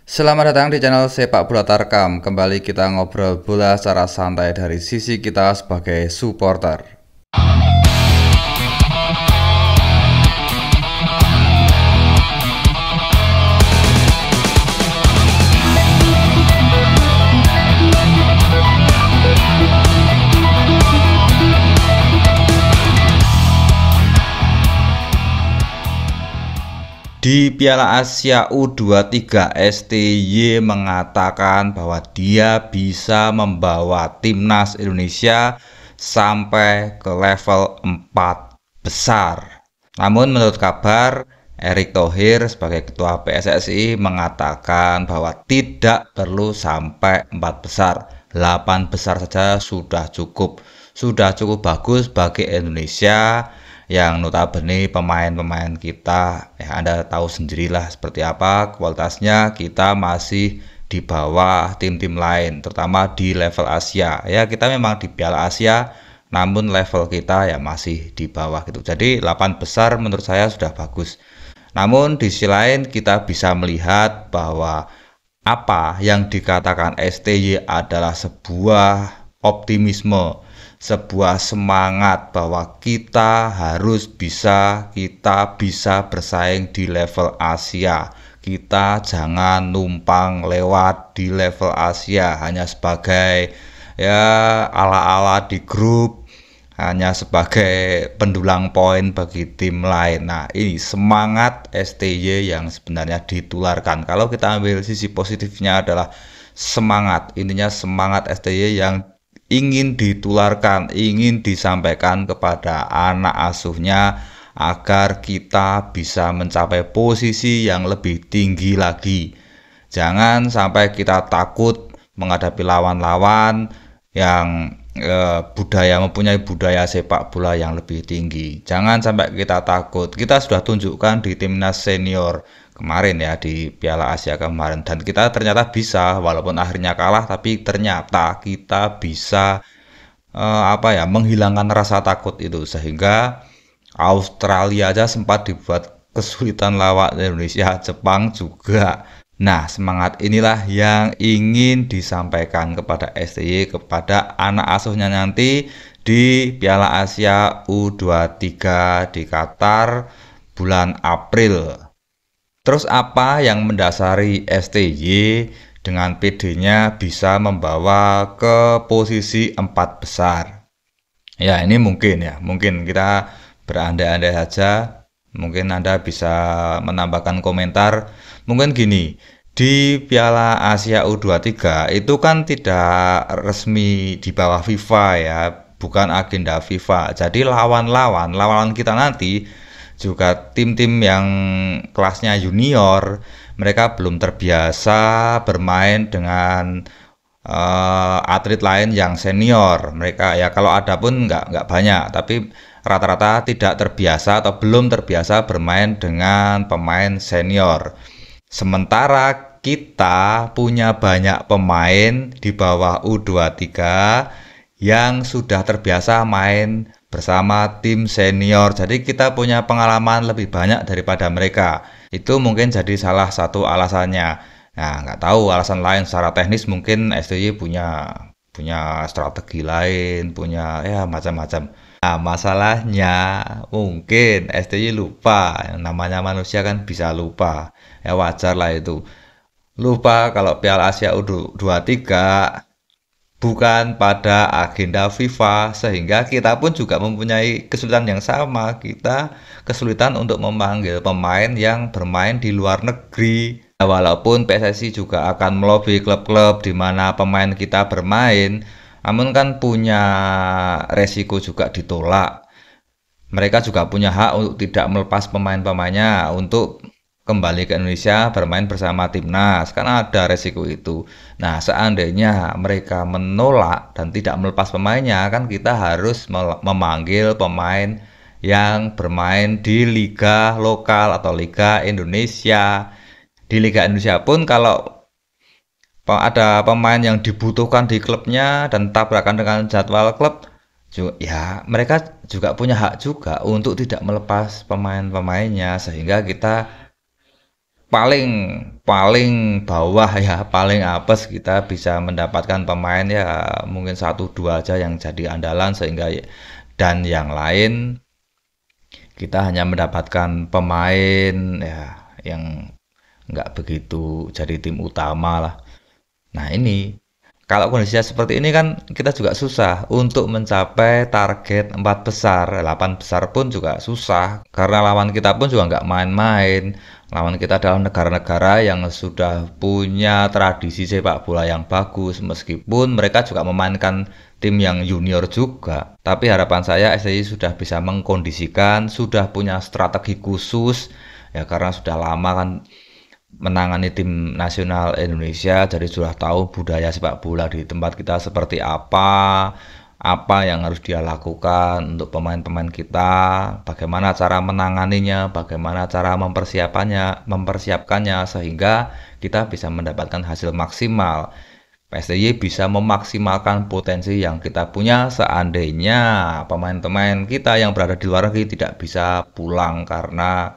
Selamat datang di channel Sepak Bola Tarkam. Kembali kita ngobrol bola secara santai dari sisi kita sebagai supporter. Di Piala Asia U23, STY mengatakan bahwa dia bisa membawa timnas Indonesia sampai ke level 4 besar. Namun menurut kabar, Erick Thohir sebagai ketua PSSI mengatakan bahwa tidak perlu sampai 4 besar. 8 besar saja sudah cukup. Sudah cukup bagus bagi Indonesia yang notabene pemain-pemain kita Anda tahu sendirilah seperti apa kualitasnya. Kita masih di bawah tim-tim lain, terutama di level Asia ya. Kita memang di Piala Asia, namun level kita ya masih di bawah gitu. Jadi 8 besar menurut saya sudah bagus. Namun di sisi lain kita bisa melihat bahwa apa yang dikatakan STY adalah sebuah optimisme, sebuah semangat bahwa kita bisa bersaing di level Asia. Kita jangan numpang lewat di level Asia hanya sebagai ya ala-ala di grup, hanya sebagai pendulang poin bagi tim lain. Nah, ini semangat STY yang sebenarnya ditularkan. Kalau kita ambil sisi positifnya adalah semangat. Intinya semangat STY yang ingin ditularkan, ingin disampaikan kepada anak asuhnya agar kita bisa mencapai posisi yang lebih tinggi lagi. Jangan sampai kita takut menghadapi lawan-lawan yang mempunyai budaya sepak bola yang lebih tinggi. Jangan sampai kita takut. Kita sudah tunjukkan di timnas senior kemarin ya, di Piala Asia kemarin, dan kita ternyata bisa, walaupun akhirnya kalah, tapi ternyata kita bisa menghilangkan rasa takut itu, sehingga Australia aja sempat dibuat kesulitan lawan Indonesia, Jepang juga. Nah, semangat inilah yang ingin disampaikan kepada STY, kepada anak asuhnya nanti di Piala Asia U23 di Qatar bulan April. Terus apa yang mendasari STY dengan PD-nya bisa membawa ke posisi 4 besar? Ya, ini mungkin kita berandai-andai saja. Mungkin Anda bisa menambahkan komentar. Mungkin gini, di Piala Asia U23 itu kan tidak resmi di bawah FIFA ya, bukan agenda FIFA. Jadi lawan kita nanti juga tim-tim yang kelasnya junior, mereka belum terbiasa bermain dengan atlet lain yang senior. Mereka ya kalau ada pun nggak banyak, tapi rata-rata tidak terbiasa atau belum terbiasa bermain dengan pemain senior. Sementara kita punya banyak pemain di bawah U23 yang sudah terbiasa main bersama tim senior. Jadi kita punya pengalaman lebih banyak daripada mereka. Itu mungkin jadi salah satu alasannya. Nah, nggak tahu alasan lain secara teknis, mungkin STY punya strategi lain, punya ya macam-macam. Nah, masalahnya mungkin STY lupa. Namanya manusia kan bisa lupa. Ya wajar lah itu. Lupa kalau Piala Asia U23 bukan pada agenda FIFA, sehingga kita pun juga mempunyai kesulitan yang sama. Kita kesulitan untuk memanggil pemain yang bermain di luar negeri. Walaupun PSSI juga akan melobi klub-klub di mana pemain kita bermain, namun kan punya resiko juga ditolak. Mereka juga punya hak untuk tidak melepas pemain-pemainnya untuk kembali ke Indonesia bermain bersama timnas, kan ada resiko itu. Nah, seandainya mereka menolak dan tidak melepas pemainnya, kan kita harus memanggil pemain yang bermain di liga lokal atau liga Indonesia. Di liga Indonesia pun kalau ada pemain yang dibutuhkan di klubnya dan tabrakan dengan jadwal klub, ya mereka juga punya hak juga untuk tidak melepas pemain-pemainnya, sehingga kita paling paling bawah ya, paling apes kita bisa mendapatkan pemain ya mungkin satu dua aja yang jadi andalan sehingga dan yang lain kita hanya mendapatkan pemain ya yang nggak begitu jadi tim utama lah. Nah ini kalau kondisinya seperti ini kan kita juga susah untuk mencapai target 4 besar, 8 besar pun juga susah karena lawan kita pun juga nggak main-main. Lawan kita adalah negara-negara yang sudah punya tradisi sepak bola yang bagus meskipun mereka juga memainkan tim yang junior juga. Tapi harapan saya STY sudah bisa mengkondisikan, sudah punya strategi khusus ya karena sudah lama kan menangani tim nasional Indonesia, jadi sudah tahu budaya sepak bola di tempat kita seperti apa yang harus dia lakukan untuk pemain-pemain kita, bagaimana cara menanganinya, bagaimana cara mempersiapkannya sehingga kita bisa mendapatkan hasil maksimal. PSTY bisa memaksimalkan potensi yang kita punya seandainya pemain-pemain kita yang berada di luar negeri tidak bisa pulang karena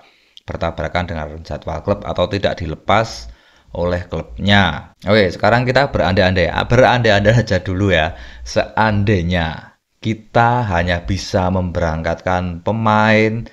bertabrakan dengan jadwal klub atau tidak dilepas oleh klubnya. Oke, sekarang kita berandai-andai aja dulu ya. Seandainya kita hanya bisa memberangkatkan pemain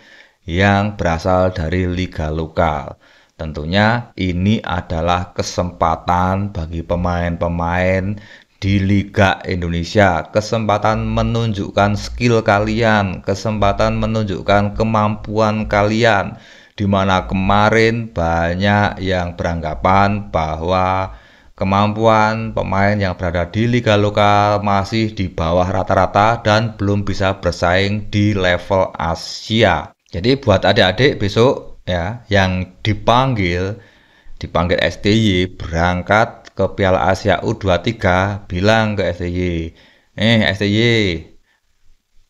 yang berasal dari liga lokal. Tentunya ini adalah kesempatan bagi pemain-pemain di Liga Indonesia, kesempatan menunjukkan skill kalian, kesempatan menunjukkan kemampuan kalian, di mana kemarin banyak yang beranggapan bahwa kemampuan pemain yang berada di liga lokal masih di bawah rata-rata dan belum bisa bersaing di level Asia. Jadi buat adik-adik besok ya yang dipanggil STY berangkat ke Piala Asia U23, bilang ke STY, STY,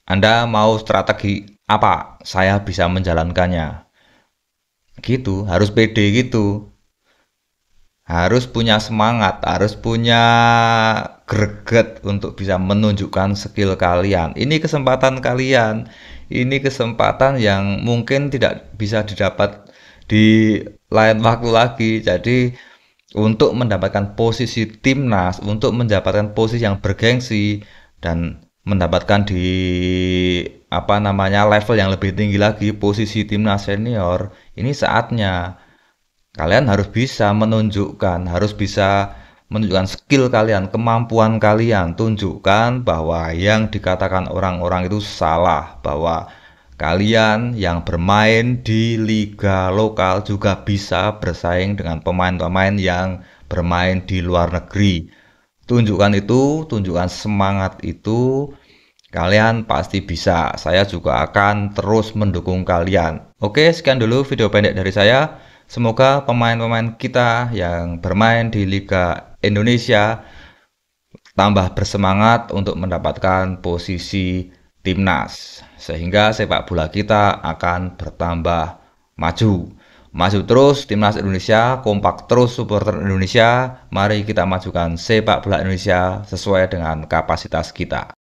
Anda mau strategi apa? Saya bisa menjalankannya. Gitu, harus pede gitu. Harus punya semangat, harus punya greget untuk bisa menunjukkan skill kalian. Ini kesempatan kalian. Ini kesempatan yang mungkin tidak bisa didapat di lain waktu lagi. Jadi untuk mendapatkan posisi timnas, untuk mendapatkan posisi yang bergengsi dan mendapatkan di level yang lebih tinggi lagi, posisi timnas senior, ini saatnya kalian harus bisa menunjukkan skill kalian, kemampuan kalian, tunjukkan bahwa yang dikatakan orang-orang itu salah, bahwa kalian yang bermain di liga lokal juga bisa bersaing dengan pemain-pemain yang bermain di luar negeri. Tunjukkan itu, tunjukkan semangat itu, kalian pasti bisa. Saya juga akan terus mendukung kalian. Oke, sekian dulu video pendek dari saya. Semoga pemain-pemain kita yang bermain di Liga Indonesia tambah bersemangat untuk mendapatkan posisi timnas, sehingga sepak bola kita akan bertambah maju. Maju terus timnas Indonesia, kompak terus supporter Indonesia. Mari kita majukan sepak bola Indonesia sesuai dengan kapasitas kita.